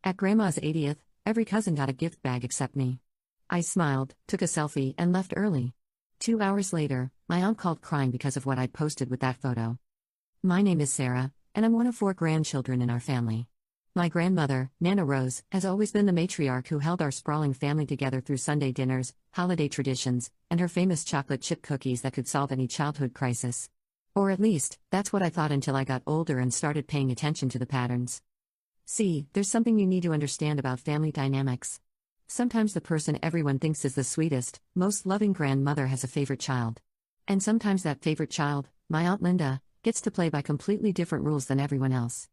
At Grandma's 80th, every cousin got a gift bag except me. I smiled, took a selfie, and left early. 2 hours later, my aunt called crying because of what I'd posted with that photo. My name is Sarah, and I'm one of 4 grandchildren in our family. My grandmother, Nana Rose, has always been the matriarch who held our sprawling family together through Sunday dinners, holiday traditions, and her famous chocolate chip cookies that could solve any childhood crisis. Or at least, that's what I thought until I got older and started paying attention to the patterns. See, there's something you need to understand about family dynamics. Sometimes the person everyone thinks is the sweetest, most loving grandmother has a favorite child. And sometimes that favorite child, my Aunt Linda, gets to play by completely different rules than everyone else.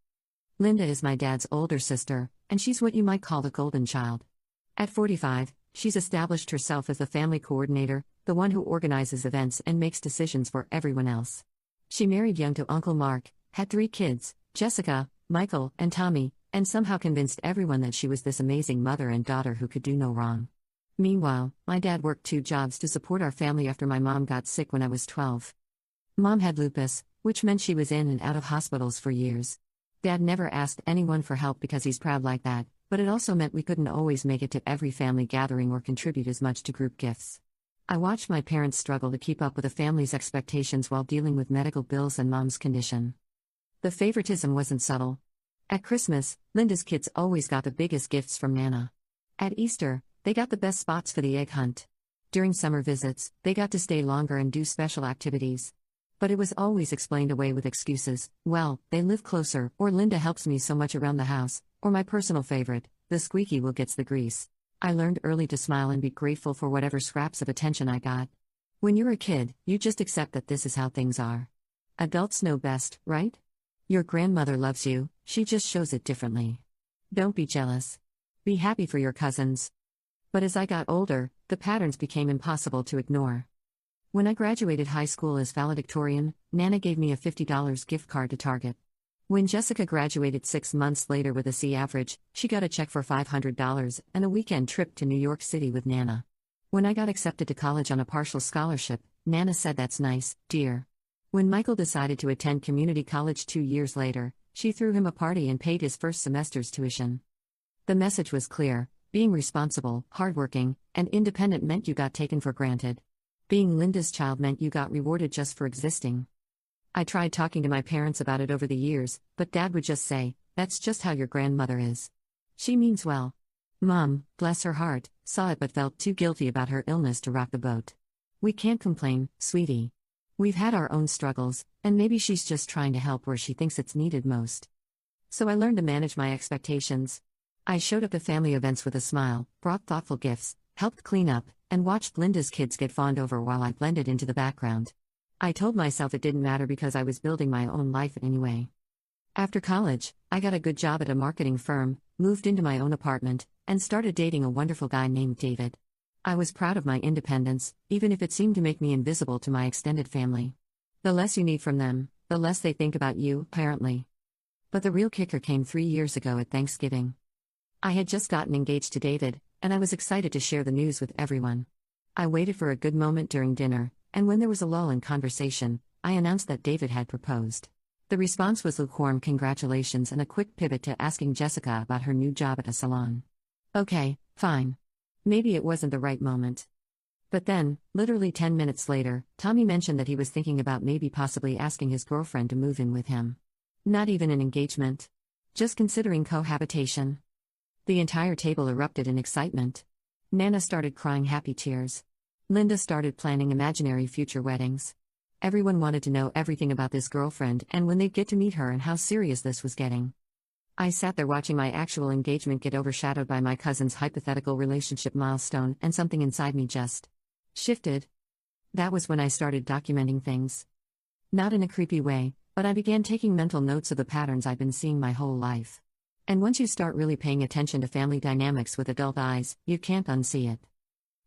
Linda is my dad's older sister, and she's what you might call the golden child. At 45, she's established herself as the family coordinator, the one who organizes events and makes decisions for everyone else. She married young to Uncle Mark, had 3 kids, Jessica, Michael, and Tommy, and somehow convinced everyone that she was this amazing mother and daughter who could do no wrong. Meanwhile, my dad worked 2 jobs to support our family after my mom got sick when I was 12. Mom had lupus, which meant she was in and out of hospitals for years. Dad never asked anyone for help because he's proud like that, but it also meant we couldn't always make it to every family gathering or contribute as much to group gifts. I watched my parents struggle to keep up with the family's expectations while dealing with medical bills and Mom's condition. The favoritism wasn't subtle. At Christmas, Linda's kids always got the biggest gifts from Nana. At Easter, they got the best spots for the egg hunt. During summer visits, they got to stay longer and do special activities. But it was always explained away with excuses: well, they live closer, or Linda helps me so much around the house, or my personal favorite, the squeaky wheel gets the grease. I learned early to smile and be grateful for whatever scraps of attention I got. When you're a kid, you just accept that this is how things are. Adults know best, right? Your grandmother loves you, she just shows it differently. Don't be jealous. Be happy for your cousins. But as I got older, the patterns became impossible to ignore. When I graduated high school as valedictorian, Nana gave me a $50 gift card to Target. When Jessica graduated 6 months later with a C average, she got a check for $500 and a weekend trip to New York City with Nana. When I got accepted to college on a partial scholarship, Nana said, "That's nice, dear." When Michael decided to attend community college 2 years later, she threw him a party and paid his first semester's tuition. The message was clear: being responsible, hardworking, and independent meant you got taken for granted. Being Linda's child meant you got rewarded just for existing. I tried talking to my parents about it over the years, but Dad would just say, "That's just how your grandmother is. She means well." Mom, bless her heart, saw it but felt too guilty about her illness to rock the boat. "We can't complain, sweetie. We've had our own struggles, and maybe she's just trying to help where she thinks it's needed most." So I learned to manage my expectations. I showed up at family events with a smile, brought thoughtful gifts, helped clean up, and watched Linda's kids get fawned over while I blended into the background. I told myself it didn't matter because I was building my own life anyway. After college, I got a good job at a marketing firm, moved into my own apartment, and started dating a wonderful guy named David. I was proud of my independence, even if it seemed to make me invisible to my extended family. The less you need from them, the less they think about you, apparently. But the real kicker came 3 years ago at Thanksgiving. I had just gotten engaged to David, and I was excited to share the news with everyone. I waited for a good moment during dinner, and when there was a lull in conversation, I announced that David had proposed. The response was lukewarm congratulations and a quick pivot to asking Jessica about her new job at a salon. Okay, fine. Maybe it wasn't the right moment. But then, literally 10 minutes later, Tommy mentioned that he was thinking about maybe possibly asking his girlfriend to move in with him. Not even an engagement. Just considering cohabitation. The entire table erupted in excitement. Nana started crying happy tears. Linda started planning imaginary future weddings. Everyone wanted to know everything about this girlfriend and when they'd get to meet her and how serious this was getting. I sat there watching my actual engagement get overshadowed by my cousin's hypothetical relationship milestone, and something inside me just shifted. That was when I started documenting things. Not in a creepy way, but I began taking mental notes of the patterns I've been seeing my whole life. And once you start really paying attention to family dynamics with adult eyes, you can't unsee it.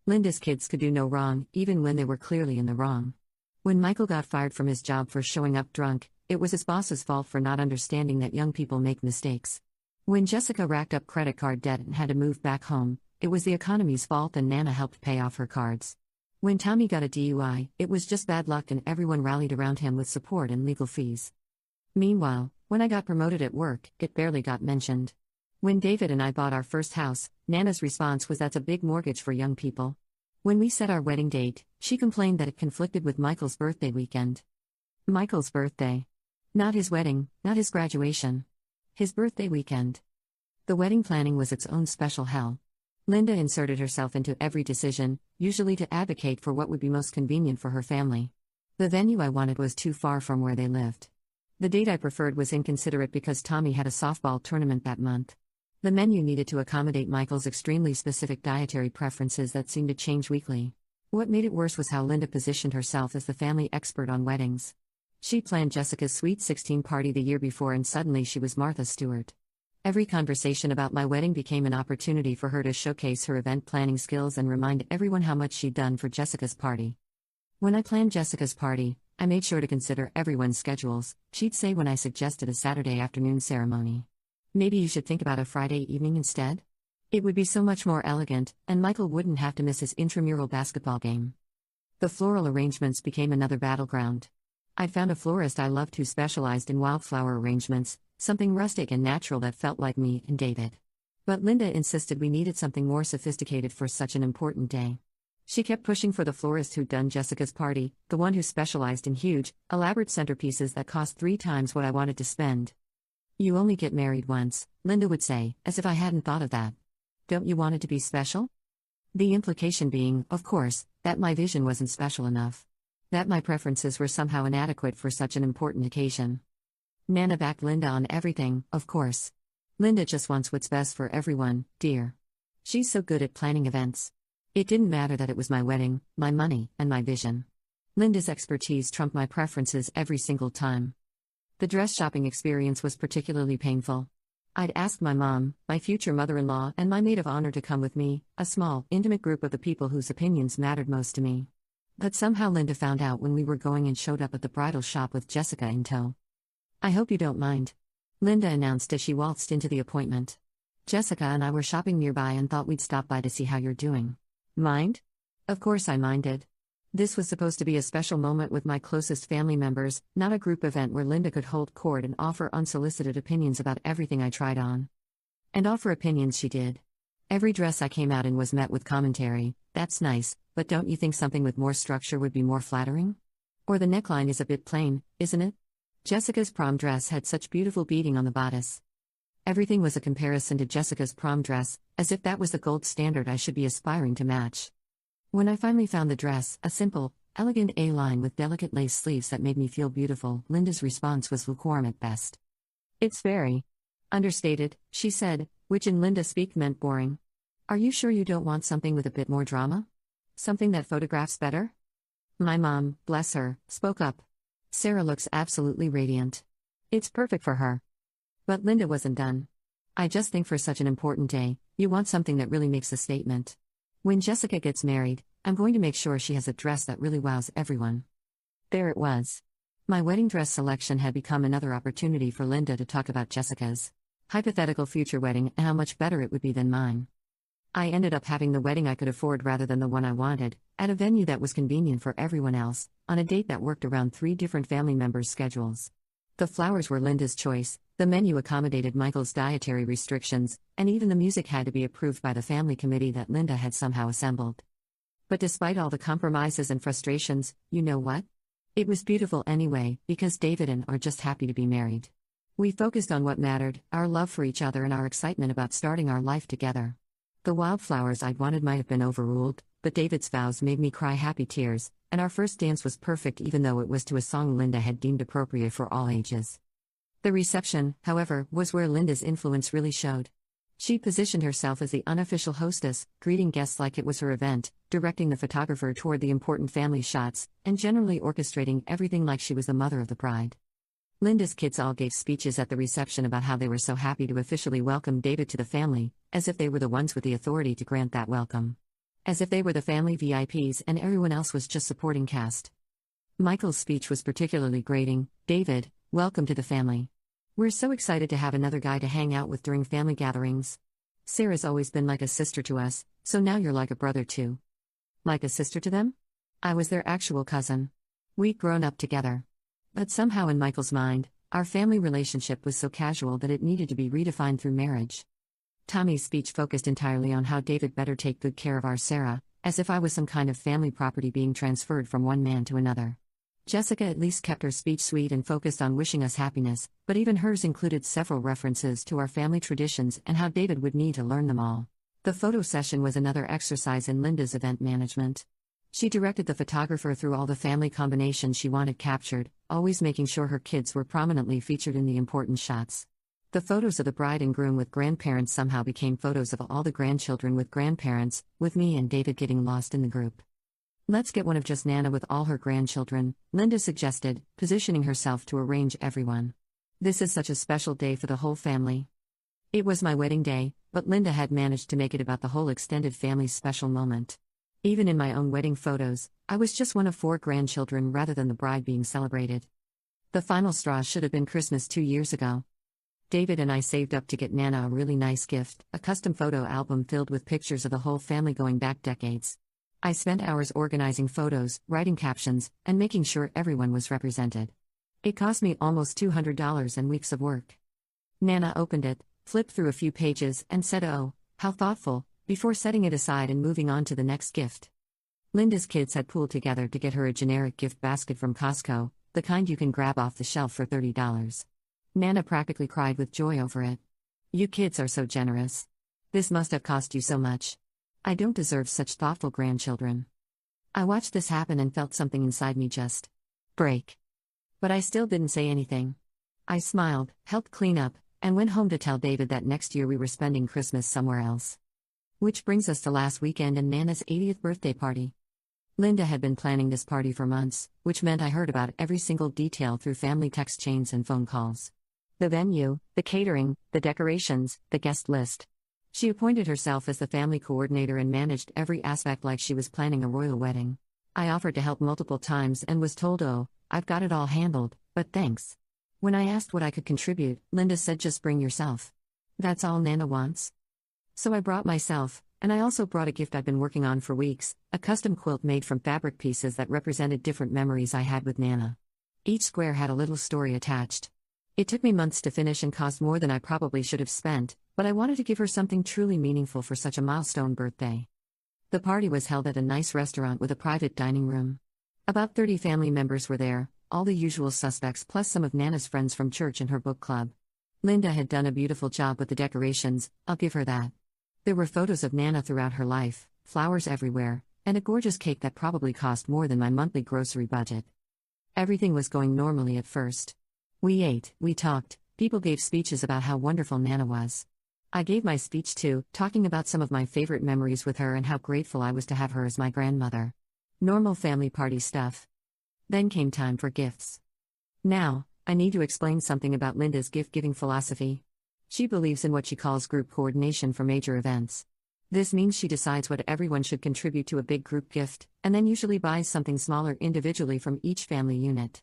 Linda's kids could do no wrong, even when they were clearly in the wrong. When Michael got fired from his job for showing up drunk, it was his boss's fault for not understanding that young people make mistakes. When Jessica racked up credit card debt and had to move back home, it was the economy's fault and Nana helped pay off her cards. When Tommy got a DUI, it was just bad luck and everyone rallied around him with support and legal fees. Meanwhile, when I got promoted at work, it barely got mentioned. When David and I bought our first house, Nana's response was that's a big mortgage for young people. When we set our wedding date, she complained that it conflicted with Michael's birthday weekend. Michael's birthday. Not his wedding, not his graduation. His birthday weekend. The wedding planning was its own special hell. Linda inserted herself into every decision, usually to advocate for what would be most convenient for her family. The venue I wanted was too far from where they lived. The date I preferred was inconsiderate because Tommy had a softball tournament that month. The menu needed to accommodate Michael's extremely specific dietary preferences that seemed to change weekly. What made it worse was how Linda positioned herself as the family expert on weddings. She planned Jessica's sweet 16 party the year before and suddenly she was Martha Stewart. Every conversation about my wedding became an opportunity for her to showcase her event planning skills and remind everyone how much she'd done for Jessica's party. When I planned Jessica's party, I made sure to consider everyone's schedules, she'd say when I suggested a Saturday afternoon ceremony. Maybe you should think about a Friday evening instead? It would be so much more elegant, and Michael wouldn't have to miss his intramural basketball game. The floral arrangements became another battleground. I'd found a florist I loved who specialized in wildflower arrangements, something rustic and natural that felt like me and David. But Linda insisted we needed something more sophisticated for such an important day. She kept pushing for the florist who'd done Jessica's party, the one who specialized in huge, elaborate centerpieces that cost 3 times what I wanted to spend. You only get married once, Linda would say, as if I hadn't thought of that. Don't you want it to be special? The implication being, of course, that my vision wasn't special enough. That my preferences were somehow inadequate for such an important occasion. Nana backed Linda on everything, of course. Linda just wants what's best for everyone, dear. She's so good at planning events. It didn't matter that it was my wedding, my money, and my vision. Linda's expertise trumped my preferences every single time. The dress shopping experience was particularly painful. I'd asked my mom, my future mother-in-law, and my maid of honor to come with me, a small, intimate group of the people whose opinions mattered most to me. But somehow Linda found out when we were going and showed up at the bridal shop with Jessica in tow. I hope you don't mind, Linda announced as she waltzed into the appointment. Jessica and I were shopping nearby and thought we'd stop by to see how you're doing. Mind? Of course I minded. This was supposed to be a special moment with my closest family members, not a group event where Linda could hold court and offer unsolicited opinions about everything I tried on. And offer opinions she did. Every dress I came out in was met with commentary, that's nice, but don't you think something with more structure would be more flattering? Or the neckline is a bit plain, isn't it? Jessica's prom dress had such beautiful beading on the bodice. Everything was a comparison to Jessica's prom dress, as if that was the gold standard I should be aspiring to match. When I finally found the dress, a simple, elegant A-line with delicate lace sleeves that made me feel beautiful, Linda's response was lukewarm at best. It's very understated, she said, which in Linda speak meant boring. Are you sure you don't want something with a bit more drama? Something that photographs better? My mom, bless her, spoke up. Sarah looks absolutely radiant. It's perfect for her. But Linda wasn't done. I just think for such an important day, you want something that really makes a statement. When Jessica gets married, I'm going to make sure she has a dress that really wows everyone. There it was. My wedding dress selection had become another opportunity for Linda to talk about Jessica's hypothetical future wedding and how much better it would be than mine. I ended up having the wedding I could afford rather than the one I wanted, at a venue that was convenient for everyone else, on a date that worked around 3 different family members' schedules. The flowers were Linda's choice, the menu accommodated Michael's dietary restrictions, and even the music had to be approved by the family committee that Linda had somehow assembled. But despite all the compromises and frustrations, you know what? It was beautiful anyway, because David and I are just happy to be married. We focused on what mattered, our love for each other and our excitement about starting our life together. The wildflowers I'd wanted might have been overruled, but David's vows made me cry happy tears, and our first dance was perfect even though it was to a song Linda had deemed appropriate for all ages. The reception, however, was where Linda's influence really showed. She positioned herself as the unofficial hostess, greeting guests like it was her event, directing the photographer toward the important family shots, and generally orchestrating everything like she was the mother of the bride. Linda's kids all gave speeches at the reception about how they were so happy to officially welcome David to the family, as if they were the ones with the authority to grant that welcome. As if they were the family VIPs and everyone else was just supporting cast. Michael's speech was particularly grating. David, welcome to the family. We're so excited to have another guy to hang out with during family gatherings. Sarah's always been like a sister to us, so now you're like a brother too. Like a sister to them? I was their actual cousin. We'd grown up together. But somehow in Michael's mind, our family relationship was so casual that it needed to be redefined through marriage. Tommy's speech focused entirely on how David better take good care of our Sarah, as if I was some kind of family property being transferred from one man to another. Jessica at least kept her speech sweet and focused on wishing us happiness, but even hers included several references to our family traditions and how David would need to learn them all. The photo session was another exercise in Linda's event management. She directed the photographer through all the family combinations she wanted captured, always making sure her kids were prominently featured in the important shots. The photos of the bride and groom with grandparents somehow became photos of all the grandchildren with grandparents, with me and David getting lost in the group. "Let's get one of just Nana with all her grandchildren," Linda suggested, positioning herself to arrange everyone. "This is such a special day for the whole family." It was my wedding day, but Linda had managed to make it about the whole extended family's special moment. Even in my own wedding photos, I was just one of 4 grandchildren rather than the bride being celebrated. The final straw should have been Christmas 2 years ago. David and I saved up to get Nana a really nice gift, a custom photo album filled with pictures of the whole family going back decades. I spent hours organizing photos, writing captions, and making sure everyone was represented. It cost me almost $200 and weeks of work. Nana opened it, flipped through a few pages, and said, "Oh, how thoughtful," before setting it aside and moving on to the next gift. Linda's kids had pooled together to get her a generic gift basket from Costco, the kind you can grab off the shelf for $30. Nana practically cried with joy over it. "You kids are so generous. This must have cost you so much. I don't deserve such thoughtful grandchildren." I watched this happen and felt something inside me just break. But I still didn't say anything. I smiled, helped clean up, and went home to tell David that next year we were spending Christmas somewhere else. Which brings us to last weekend and Nana's 80th birthday party. Linda had been planning this party for months, which meant I heard about every single detail through family text chains and phone calls. The venue, the catering, the decorations, the guest list. She appointed herself as the family coordinator and managed every aspect like she was planning a royal wedding. I offered to help multiple times and was told, "Oh, I've got it all handled, but thanks." When I asked what I could contribute, Linda said, "Just bring yourself. That's all Nana wants." So I brought myself, and I also brought a gift I've been working on for weeks, a custom quilt made from fabric pieces that represented different memories I had with Nana. Each square had a little story attached. It took me months to finish and cost more than I probably should have spent, but I wanted to give her something truly meaningful for such a milestone birthday. The party was held at a nice restaurant with a private dining room. About 30 family members were there, all the usual suspects plus some of Nana's friends from church and her book club. Linda had done a beautiful job with the decorations, I'll give her that. There were photos of Nana throughout her life, flowers everywhere, and a gorgeous cake that probably cost more than my monthly grocery budget. Everything was going normally at first. We ate, we talked, people gave speeches about how wonderful Nana was. I gave my speech too, talking about some of my favorite memories with her and how grateful I was to have her as my grandmother. Normal family party stuff. Then came time for gifts. Now, I need to explain something about Linda's gift-giving philosophy. She believes in what she calls group coordination for major events. This means she decides what everyone should contribute to a big group gift, and then usually buys something smaller individually from each family unit.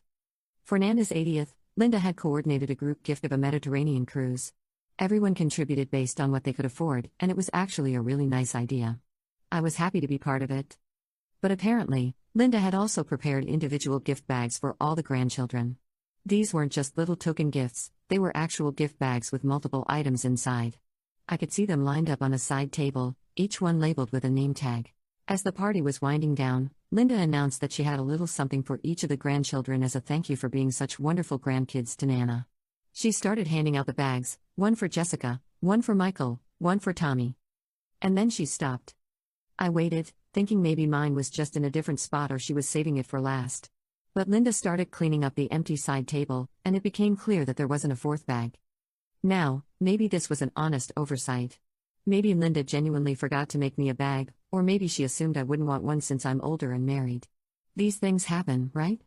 For Nana's 80th, Linda had coordinated a group gift of a Mediterranean cruise. Everyone contributed based on what they could afford, and it was actually a really nice idea. I was happy to be part of it. But apparently, Linda had also prepared individual gift bags for all the grandchildren. These weren't just little token gifts, they were actual gift bags with multiple items inside. I could see them lined up on a side table, each one labeled with a name tag. As the party was winding down, Linda announced that she had a little something for each of the grandchildren as a thank you for being such wonderful grandkids to Nana. She started handing out the bags, one for Jessica, one for Michael, one for Tommy. And then she stopped. I waited, thinking maybe mine was just in a different spot or she was saving it for last. But Linda started cleaning up the empty side table, and it became clear that there wasn't a fourth bag. Now, maybe this was an honest oversight. Maybe Linda genuinely forgot to make me a bag, or maybe she assumed I wouldn't want one since I'm older and married. These things happen, right?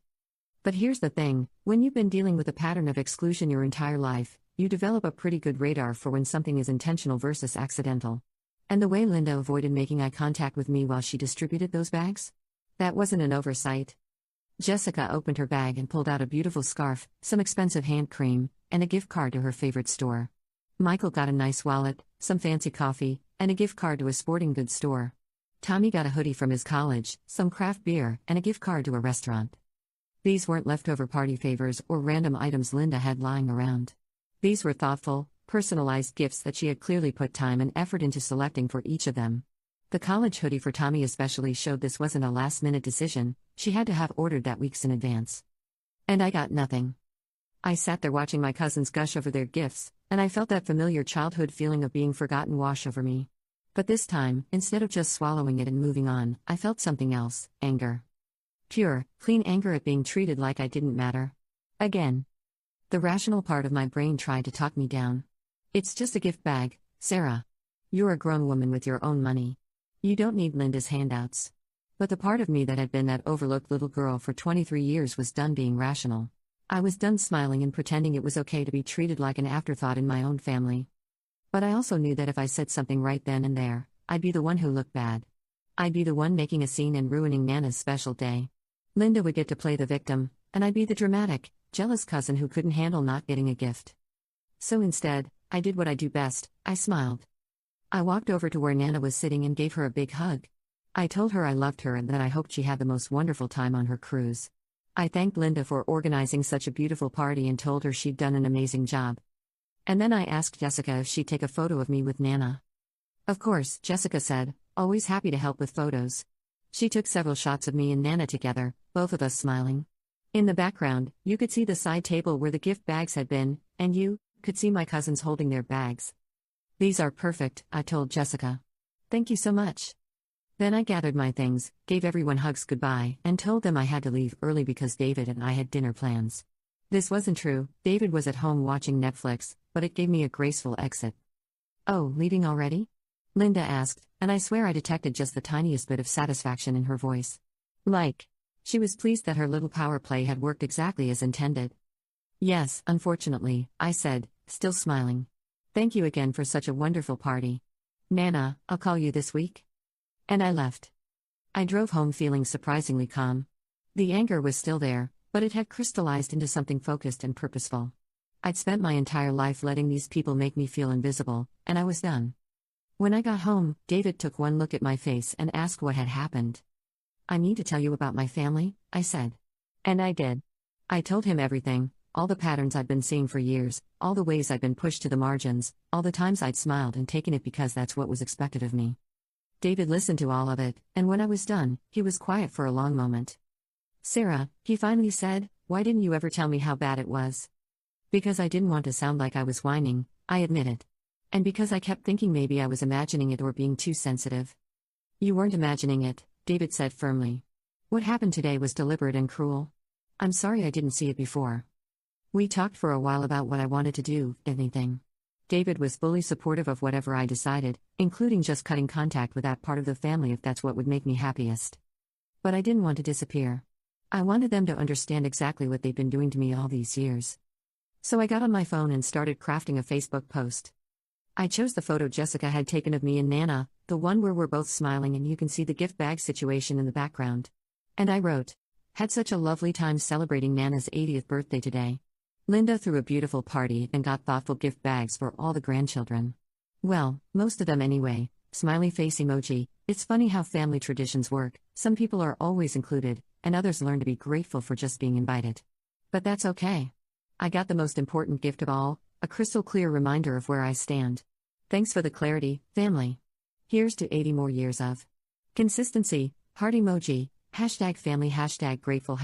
But here's the thing, when you've been dealing with a pattern of exclusion your entire life, you develop a pretty good radar for when something is intentional versus accidental. And the way Linda avoided making eye contact with me while she distributed those bags? That wasn't an oversight. Jessica opened her bag and pulled out a beautiful scarf, some expensive hand cream, and a gift card to her favorite store. Michael got a nice wallet, some fancy coffee, and a gift card to a sporting goods store. Tommy got a hoodie from his college, some craft beer, and a gift card to a restaurant. These weren't leftover party favors or random items Linda had lying around. These were thoughtful, personalized gifts that she had clearly put time and effort into selecting for each of them. The college hoodie for Tommy especially showed this wasn't a last-minute decision, she had to have ordered that weeks in advance. And I got nothing. I sat there watching my cousins gush over their gifts, and I felt that familiar childhood feeling of being forgotten wash over me. But this time, instead of just swallowing it and moving on, I felt something else: anger. Pure, clean anger at being treated like I didn't matter. Again. The rational part of my brain tried to talk me down. It's just a gift bag, Sarah. You're a grown woman with your own money. You don't need Linda's handouts. But the part of me that had been that overlooked little girl for 23 years was done being rational. I was done smiling and pretending it was okay to be treated like an afterthought in my own family. But I also knew that if I said something right then and there, I'd be the one who looked bad. I'd be the one making a scene and ruining Nana's special day. Linda would get to play the victim, and I'd be the dramatic, jealous cousin who couldn't handle not getting a gift. So instead, I did what I do best: I smiled. I walked over to where Nana was sitting and gave her a big hug. I told her I loved her and that I hoped she had the most wonderful time on her cruise. I thanked Linda for organizing such a beautiful party and told her she'd done an amazing job. And then I asked Jessica if she'd take a photo of me with Nana. Of course, Jessica said, always happy to help with photos. She took several shots of me and Nana together, both of us smiling. In the background, you could see the side table where the gift bags had been, and you could see my cousins holding their bags. These are perfect, I told Jessica. Thank you so much. Then I gathered my things, gave everyone hugs goodbye, and told them I had to leave early because David and I had dinner plans. This wasn't true, David was at home watching Netflix, but it gave me a graceful exit. Oh, leaving already? Linda asked, and I swear I detected just the tiniest bit of satisfaction in her voice. Like, she was pleased that her little power play had worked exactly as intended. Yes, unfortunately, I said, still smiling. Thank you again for such a wonderful party. Nana, I'll call you this week. And I left. I drove home feeling surprisingly calm. The anger was still there, but it had crystallized into something focused and purposeful. I'd spent my entire life letting these people make me feel invisible, and I was done. When I got home, David took one look at my face and asked what had happened. I need to tell you about my family, I said. And I did. I told him everything, all the patterns I'd been seeing for years, all the ways I'd been pushed to the margins, all the times I'd smiled and taken it because that's what was expected of me. David listened to all of it, and when I was done, he was quiet for a long moment. Sarah, he finally said, why didn't you ever tell me how bad it was? Because I didn't want to sound like I was whining, I admit it. And because I kept thinking maybe I was imagining it or being too sensitive. You weren't imagining it, David said firmly. What happened today was deliberate and cruel. I'm sorry I didn't see it before. We talked for a while about what I wanted to do, if anything. David was fully supportive of whatever I decided, including just cutting contact with that part of the family if that's what would make me happiest. But I didn't want to disappear. I wanted them to understand exactly what they'd been doing to me all these years. So I got on my phone and started crafting a Facebook post. I chose the photo Jessica had taken of me and Nana, the one where we're both smiling and you can see the gift bag situation in the background. And I wrote, had such a lovely time celebrating Nana's 80th birthday today. Linda threw a beautiful party and got thoughtful gift bags for all the grandchildren. Well, most of them anyway. Smiley face emoji. It's funny how family traditions work. Some people are always included, and others learn to be grateful for just being invited. But that's okay. I got the most important gift of all, a crystal clear reminder of where I stand. Thanks for the clarity, family. Here's to 80 more years of consistency, heart emoji, #family, #grateful,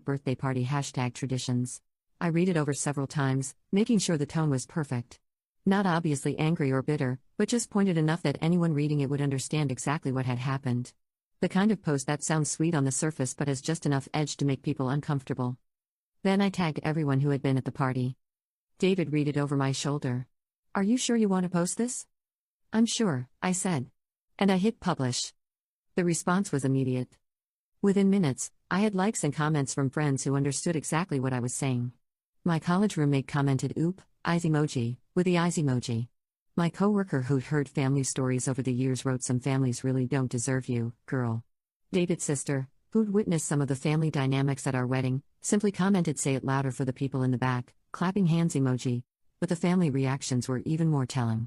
#birthday party, #traditions. I read it over several times, making sure the tone was perfect. Not obviously angry or bitter, but just pointed enough that anyone reading it would understand exactly what had happened. The kind of post that sounds sweet on the surface but has just enough edge to make people uncomfortable. Then I tagged everyone who had been at the party. David read it over my shoulder. Are you sure you want to post this? I'm sure, I said. And I hit publish. The response was immediate. Within minutes, I had likes and comments from friends who understood exactly what I was saying. My college roommate commented oop, eyes emoji, with the eyes emoji. My coworker who'd heard family stories over the years wrote some families really don't deserve you, girl. David's sister, who'd witnessed some of the family dynamics at our wedding, simply commented say it louder for the people in the back, clapping hands emoji, but the family reactions were even more telling.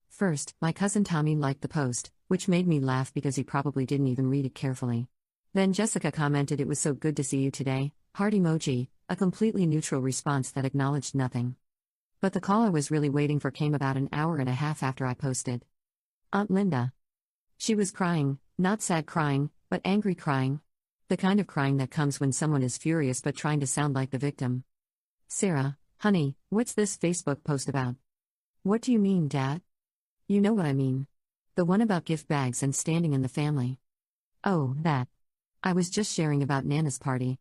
First, my cousin Tommy liked the post, which made me laugh because he probably didn't even read it carefully. Then Jessica commented it was so good to see you today, heart emoji, a completely neutral response that acknowledged nothing. But the call I was really waiting for came about an hour and a half after I posted. Aunt Linda. She was crying, not sad crying, but angry crying. The kind of crying that comes when someone is furious but trying to sound like the victim. Sarah, honey, what's this Facebook post about? What do you mean, Dad? You know what I mean. The one about gift bags and standing in the family. Oh, that. I was just sharing about Nana's party.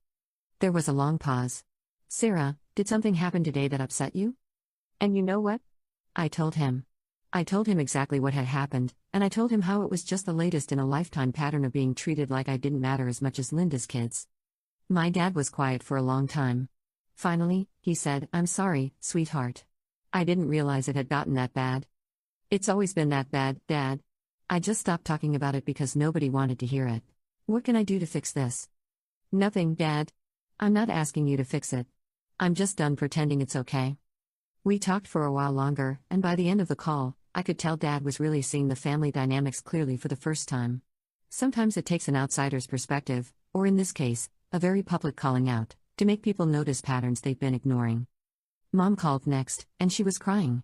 There was a long pause. Sarah, did something happen today that upset you? And you know what? I told him. I told him exactly what had happened, and I told him how it was just the latest in a lifetime pattern of being treated like I didn't matter as much as Linda's kids. My dad was quiet for a long time. Finally, he said, "I'm sorry, sweetheart. I didn't realize it had gotten that bad." It's always been that bad, Dad. I just stopped talking about it because nobody wanted to hear it. What can I do to fix this? Nothing, Dad. I'm not asking you to fix it. I'm just done pretending it's okay. We talked for a while longer, and by the end of the call, I could tell Dad was really seeing the family dynamics clearly for the first time. Sometimes it takes an outsider's perspective, or in this case, a very public calling out, to make people notice patterns they've been ignoring. Mom called next, and she was crying.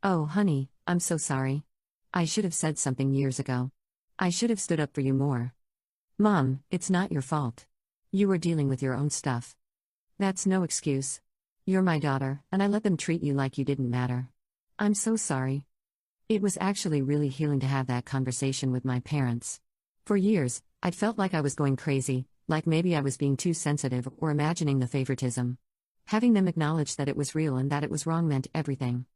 "Oh, honey, I'm so sorry. I should have said something years ago. I should have stood up for you more. Mom, it's not your fault. You were dealing with your own stuff. That's no excuse. You're my daughter, and I let them treat you like you didn't matter. I'm so sorry." It was actually really healing to have that conversation with my parents. For years, I'd felt like I was going crazy, like maybe I was being too sensitive or imagining the favoritism. Having them acknowledge that it was real and that it was wrong meant everything.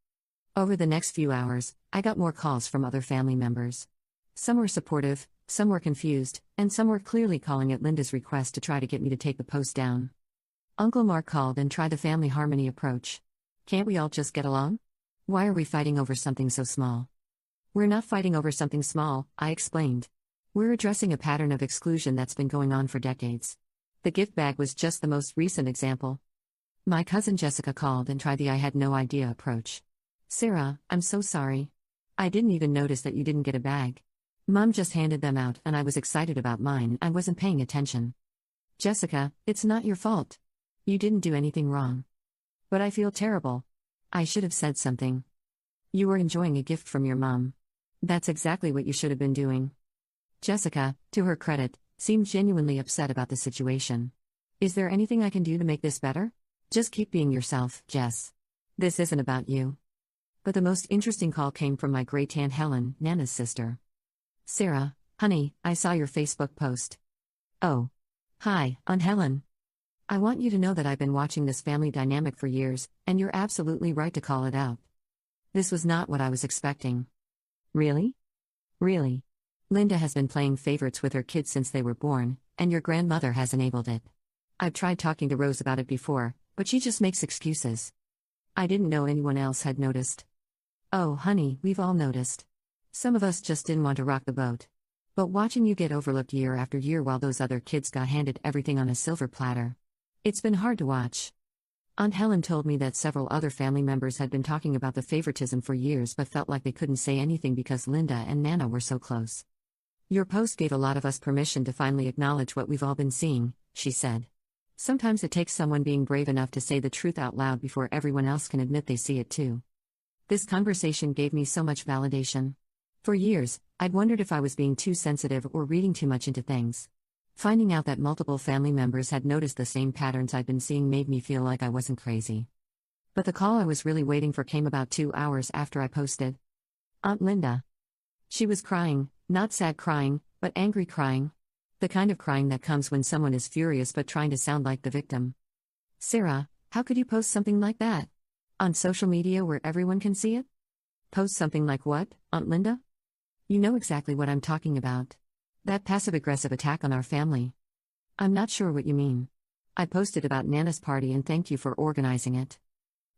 Over the next few hours, I got more calls from other family members. Some were supportive, some were confused, and some were clearly calling at Linda's request to try to get me to take the post down. Uncle Mark called and tried the family harmony approach. "Can't we all just get along? Why are we fighting over something so small?" "We're not fighting over something small," I explained. "We're addressing a pattern of exclusion that's been going on for decades." The gift bag was just the most recent example. My cousin Jessica called and tried the "I had no idea" approach. "Sarah, I'm so sorry. I didn't even notice that you didn't get a bag. Mom just handed them out and I was excited about mine and wasn't paying attention." "Jessica, it's not your fault. You didn't do anything wrong. But I feel terrible. I should have said something. You were enjoying a gift from your mom. That's exactly what you should have been doing." Jessica, to her credit, seemed genuinely upset about the situation. "Is there anything I can do to make this better? Just keep being yourself, Jess. This isn't about you." But the most interesting call came from my great-aunt Helen, Nana's sister. "Sarah, honey, I saw your Facebook post." "Oh. Hi, Aunt Helen. I want you to know that I've been watching this family dynamic for years, and you're absolutely right to call it out. This was not what I was expecting." "Really?" "Really. Linda has been playing favorites with her kids since they were born, and your grandmother has enabled it. I've tried talking to Rose about it before, but she just makes excuses. I didn't know anyone else had noticed." "Oh, honey, we've all noticed. Some of us just didn't want to rock the boat. But watching you get overlooked year after year while those other kids got handed everything on a silver platter. It's been hard to watch." Aunt Helen told me that several other family members had been talking about the favoritism for years but felt like they couldn't say anything because Linda and Nana were so close. "Your post gave a lot of us permission to finally acknowledge what we've all been seeing," she said. "Sometimes it takes someone being brave enough to say the truth out loud before everyone else can admit they see it too." This conversation gave me so much validation. For years, I'd wondered if I was being too sensitive or reading too much into things. Finding out that multiple family members had noticed the same patterns I'd been seeing made me feel like I wasn't crazy. But the call I was really waiting for came about 2 hours after I posted. Aunt Linda. She was crying, not sad crying, but angry crying. The kind of crying that comes when someone is furious but trying to sound like the victim. "Sarah, how could you post something like that? On social media where everyone can see it?" "Post something like what, Aunt Linda?" "You know exactly what I'm talking about. That passive-aggressive attack on our family." "I'm not sure what you mean. I posted about Nana's party and thanked you for organizing it.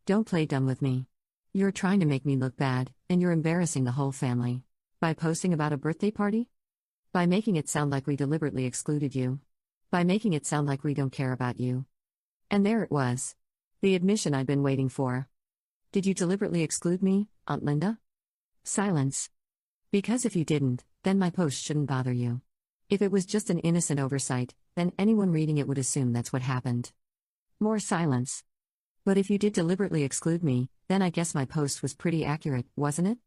Don't play dumb with me. You're trying to make me look bad, and you're embarrassing the whole family. By posting about a birthday party? By making it sound like we deliberately excluded you. By making it sound like we don't care about you." And there it was. The admission I'd been waiting for. "Did you deliberately exclude me, Aunt Linda?" Silence. "Because if you didn't, then my post shouldn't bother you. If it was just an innocent oversight, then anyone reading it would assume that's what happened." More silence. "But if you did deliberately exclude me, Then I guess my post was pretty accurate, wasn't it?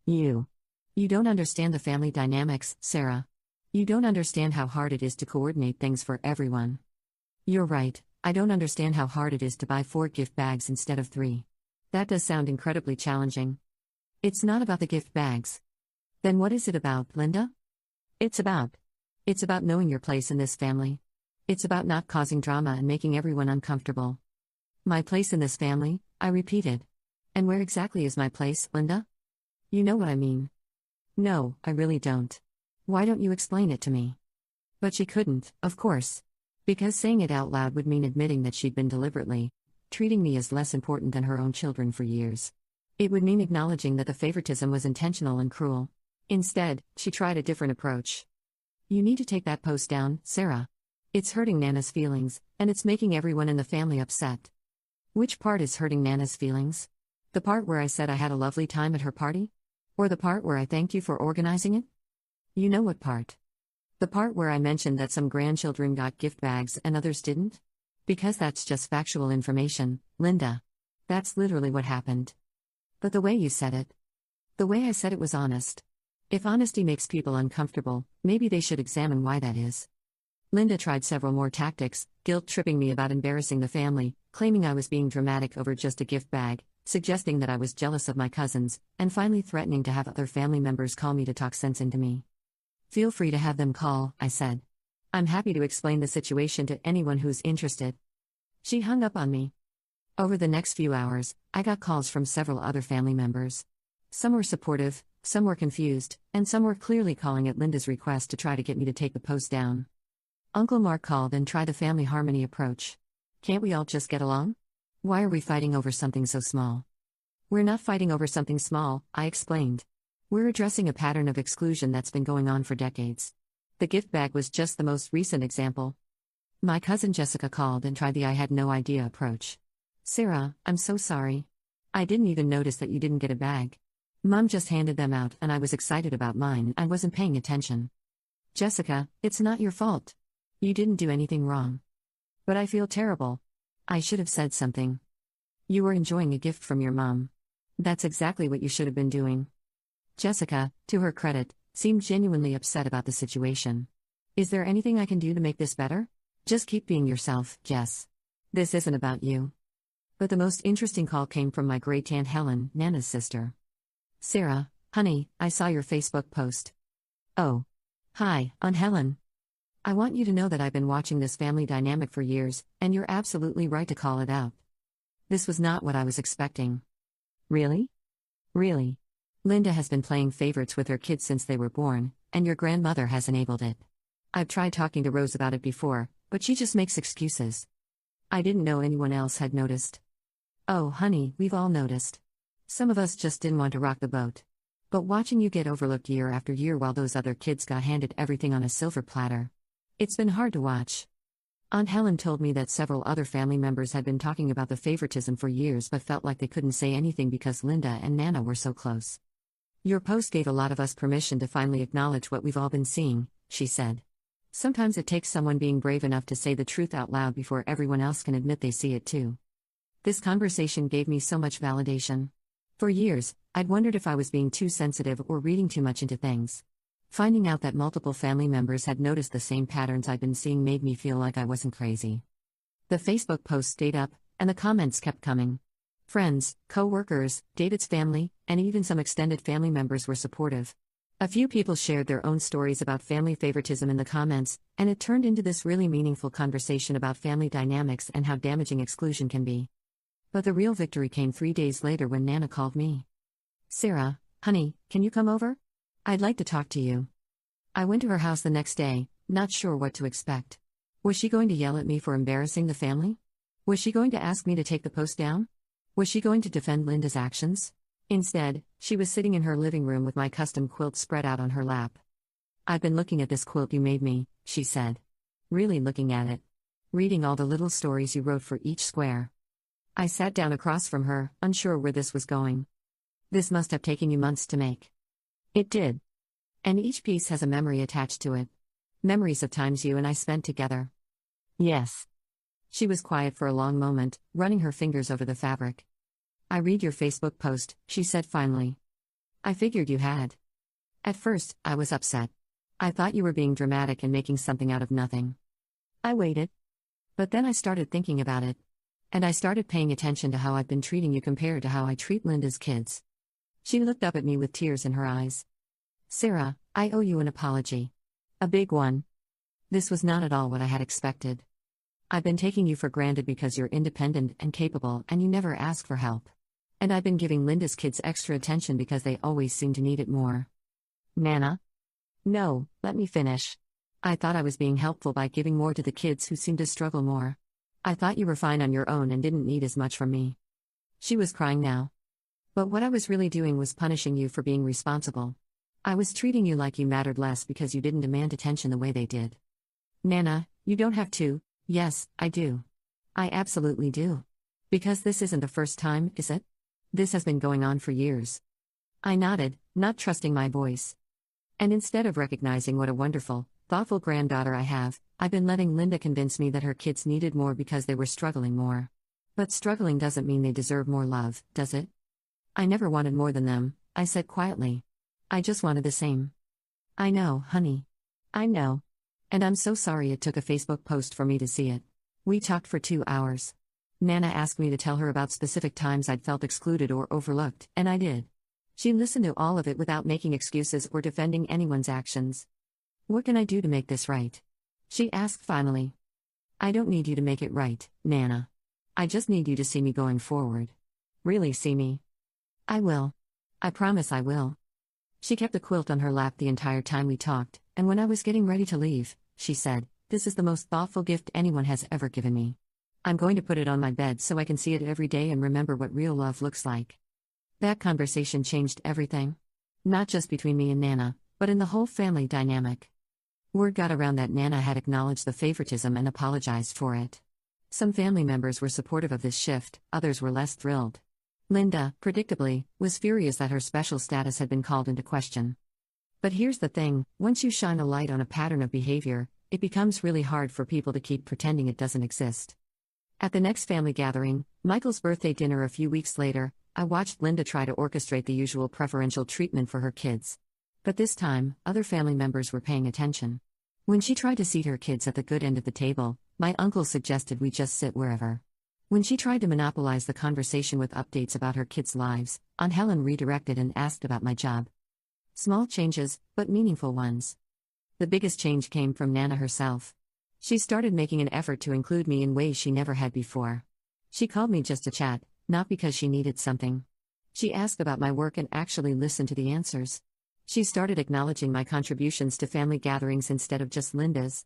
You. You don't understand the family dynamics, Sarah. You don't understand how hard it is to coordinate things for everyone. You're right, I don't understand how hard it is to buy 4 gift bags instead of 3. That does sound incredibly challenging. It's not about the gift bags. Then what is it about, Linda? It's about. It's about knowing your place in this family. It's about not causing drama and making everyone uncomfortable. My place in this family, I repeated. And where exactly is my place, Linda? You know what I mean. No, I really don't. Why don't you explain it to me? But she couldn't, of course. Because saying it out loud would mean admitting that she'd been deliberately treating me as less important than her own children for years. It would mean acknowledging that the favoritism was intentional and cruel. Instead, she tried a different approach. You need to take that post down, Sarah. It's hurting Nana's feelings, and it's making everyone in the family upset. Which part is hurting Nana's feelings? The part where I said I had a lovely time at her party? Or the part where I thanked you for organizing it? You know what part. The part where I mentioned that some grandchildren got gift bags and others didn't? Because that's just factual information, Linda. That's literally what happened. But the way you said it. The way I said it was honest. If honesty makes people uncomfortable, maybe they should examine why that is. Linda tried several more tactics, guilt-tripping me about embarrassing the family, claiming I was being dramatic over just a gift bag, suggesting that I was jealous of my cousins, and finally threatening to have other family members call me to talk sense into me. Feel free to have them call, I said. I'm happy to explain the situation to anyone who's interested. She hung up on me. Over the next few hours, I got calls from several other family members. Some were supportive, some were confused, and some were clearly calling at Linda's request to try to get me to take the post down. Uncle Mark called and tried the family harmony approach. Can't we all just get along? Why are we fighting over something so small? We're not fighting over something small, I explained. We're addressing a pattern of exclusion that's been going on for decades. The gift bag was just the most recent example. My cousin Jessica called and tried the I had no idea approach. Sarah, I'm so sorry. I didn't even notice that you didn't get a bag. Mom just handed them out and I was excited about mine. I wasn't paying attention. Jessica, it's not your fault. You didn't do anything wrong. But I feel terrible. I should have said something. You were enjoying a gift from your mom. That's exactly what you should have been doing. Jessica, to her credit, seemed genuinely upset about the situation. Is there anything I can do to make this better? Just keep being yourself, Jess. This isn't about you. But the most interesting call came from my great-aunt Helen, Nana's sister. Sarah, honey, I saw your Facebook post. Oh. Hi, Aunt Helen. I want you to know that I've been watching this family dynamic for years, and you're absolutely right to call it out. This was not what I was expecting. Really? Really? Linda has been playing favorites with her kids since they were born, and your grandmother has enabled it. I've tried talking to Rose about it before, but she just makes excuses. I didn't know anyone else had noticed. Oh, honey, we've all noticed. Some of us just didn't want to rock the boat. But watching you get overlooked year after year while those other kids got handed everything on a silver platter. It's been hard to watch. Aunt Helen told me that several other family members had been talking about the favoritism for years but felt like they couldn't say anything because Linda and Nana were so close. Your post gave a lot of us permission to finally acknowledge what we've all been seeing, she said. Sometimes it takes someone being brave enough to say the truth out loud before everyone else can admit they see it too. This conversation gave me so much validation. For years, I'd wondered if I was being too sensitive or reading too much into things. Finding out that multiple family members had noticed the same patterns I'd been seeing made me feel like I wasn't crazy. The Facebook post stayed up, and the comments kept coming. Friends, co-workers, David's family, and even some extended family members were supportive. A few people shared their own stories about family favoritism in the comments, and it turned into this really meaningful conversation about family dynamics and how damaging exclusion can be. But the real victory came 3 days later when Nana called me. Sarah, honey, can you come over? I'd like to talk to you. I went to her house the next day, not sure what to expect. Was she going to yell at me for embarrassing the family? Was she going to ask me to take the post down? Was she going to defend Linda's actions? Instead, she was sitting in her living room with my custom quilt spread out on her lap. I've been looking at this quilt you made me, she said. Really looking at it. Reading all the little stories you wrote for each square. I sat down across from her, unsure where this was going. This must have taken you months to make. It did. And each piece has a memory attached to it. Memories of times you and I spent together. Yes. She was quiet for a long moment, running her fingers over the fabric. I read your Facebook post, she said finally. I figured you had. At first, I was upset. I thought you were being dramatic and making something out of nothing. I waited. But then I started thinking about it. And I started paying attention to how I've been treating you compared to how I treat Linda's kids. She looked up at me with tears in her eyes. Sarah, I owe you an apology. A big one. This was not at all what I had expected. I've been taking you for granted because you're independent and capable and you never ask for help. And I've been giving Linda's kids extra attention because they always seem to need it more. Nana? No, let me finish. I thought I was being helpful by giving more to the kids who seemed to struggle more. I thought you were fine on your own and didn't need as much from me. She was crying now. But what I was really doing was punishing you for being responsible. I was treating you like you mattered less because you didn't demand attention the way they did. Nana, you don't have to. Yes, I do. I absolutely do. Because this isn't the first time, is it? This has been going on for years. I nodded, not trusting my voice. And instead of recognizing what a wonderful, thoughtful granddaughter I have, I've been letting Linda convince me that her kids needed more because they were struggling more. But struggling doesn't mean they deserve more love, does it? I never wanted more than them, I said quietly. I just wanted the same. I know, honey. I know. And I'm so sorry it took a Facebook post for me to see it. We talked for 2 hours. Nana asked me to tell her about specific times I'd felt excluded or overlooked, and I did. She listened to all of it without making excuses or defending anyone's actions. What can I do to make this right? She asked finally. I don't need you to make it right, Nana. I just need you to see me going forward. Really see me. I will. I promise I will. She kept the quilt on her lap the entire time we talked, and when I was getting ready to leave, she said, "This is the most thoughtful gift anyone has ever given me. I'm going to put it on my bed so I can see it every day and remember what real love looks like." That conversation changed everything. Not just between me and Nana, but in the whole family dynamic. Word got around that Nana had acknowledged the favoritism and apologized for it. Some family members were supportive of this shift, others were less thrilled. Linda, predictably, was furious that her special status had been called into question. But here's the thing, once you shine a light on a pattern of behavior, it becomes really hard for people to keep pretending it doesn't exist. At the next family gathering, Michael's birthday dinner a few weeks later, I watched Linda try to orchestrate the usual preferential treatment for her kids. But this time, other family members were paying attention. When she tried to seat her kids at the good end of the table, my uncle suggested we just sit wherever. When she tried to monopolize the conversation with updates about her kids' lives, Aunt Helen redirected and asked about my job. Small changes, but meaningful ones. The biggest change came from Nana herself. She started making an effort to include me in ways she never had before. She called me just to chat, not because she needed something. She asked about my work and actually listened to the answers. She started acknowledging my contributions to family gatherings instead of just Linda's.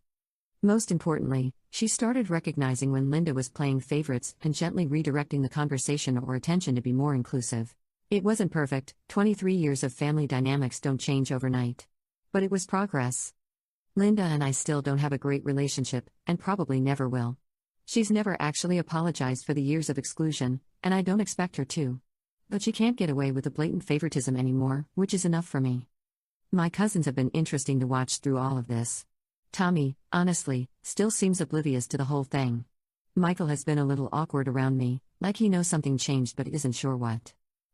Most importantly, she started recognizing when Linda was playing favorites and gently redirecting the conversation or attention to be more inclusive. It wasn't perfect, 23 years of family dynamics don't change overnight. But it was progress. Linda and I still don't have a great relationship, and probably never will. She's never actually apologized for the years of exclusion, and I don't expect her to. But she can't get away with the blatant favoritism anymore, which is enough for me. My cousins have been interesting to watch through all of this. Tommy, honestly, still seems oblivious to the whole thing. Michael has been a little awkward around me, like he knows something changed but isn't sure what.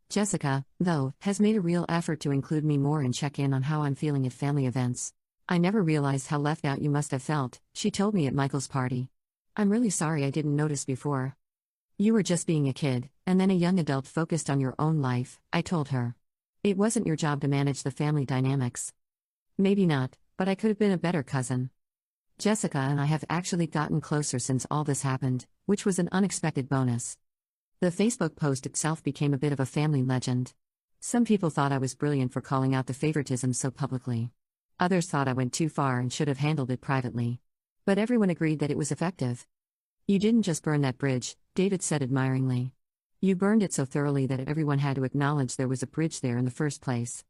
Jessica, though, has made a real effort to include me more and check in on how I'm feeling at family events. I never realized how left out you must have felt, she told me at Michael's party. I'm really sorry I didn't notice before. You were just being a kid, and then a young adult focused on your own life, I told her. It wasn't your job to manage the family dynamics. Maybe not, but I could have been a better cousin. Jessica and I have actually gotten closer since all this happened, which was an unexpected bonus. The Facebook post itself became a bit of a family legend. Some people thought I was brilliant for calling out the favoritism so publicly. Others thought I went too far and should have handled it privately. But everyone agreed that it was effective. You didn't just burn that bridge, David said admiringly. You burned it so thoroughly that everyone had to acknowledge there was a bridge there in the first place.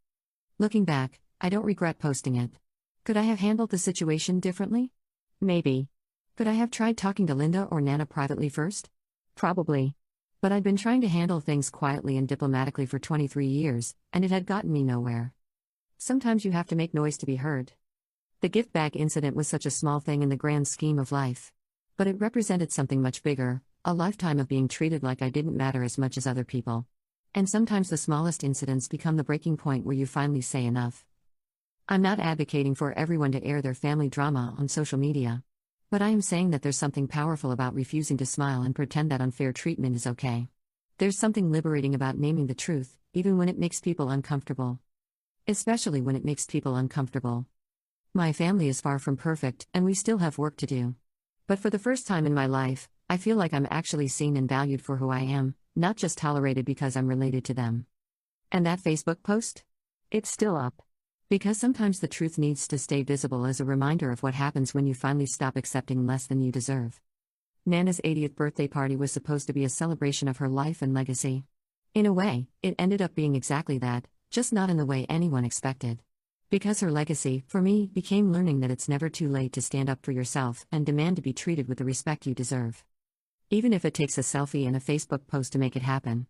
Looking back, I don't regret posting it. Could I have handled the situation differently? Maybe. Could I have tried talking to Linda or Nana privately first? Probably. But I'd been trying to handle things quietly and diplomatically for 23 years, and it had gotten me nowhere. Sometimes you have to make noise to be heard. The gift bag incident was such a small thing in the grand scheme of life. But it represented something much bigger, a lifetime of being treated like I didn't matter as much as other people. And sometimes the smallest incidents become the breaking point where you finally say enough. I'm not advocating for everyone to air their family drama on social media. But I am saying that there's something powerful about refusing to smile and pretend that unfair treatment is okay. There's something liberating about naming the truth, even when it makes people uncomfortable. Especially when it makes people uncomfortable. My family is far from perfect, and we still have work to do. But for the first time in my life, I feel like I'm actually seen and valued for who I am, not just tolerated because I'm related to them. And that Facebook post? It's still up. Because sometimes the truth needs to stay visible as a reminder of what happens when you finally stop accepting less than you deserve. Nana's 80th birthday party was supposed to be a celebration of her life and legacy. In a way, it ended up being exactly that, just not in the way anyone expected. Because her legacy, for me, became learning that it's never too late to stand up for yourself and demand to be treated with the respect you deserve. Even if it takes a selfie and a Facebook post to make it happen.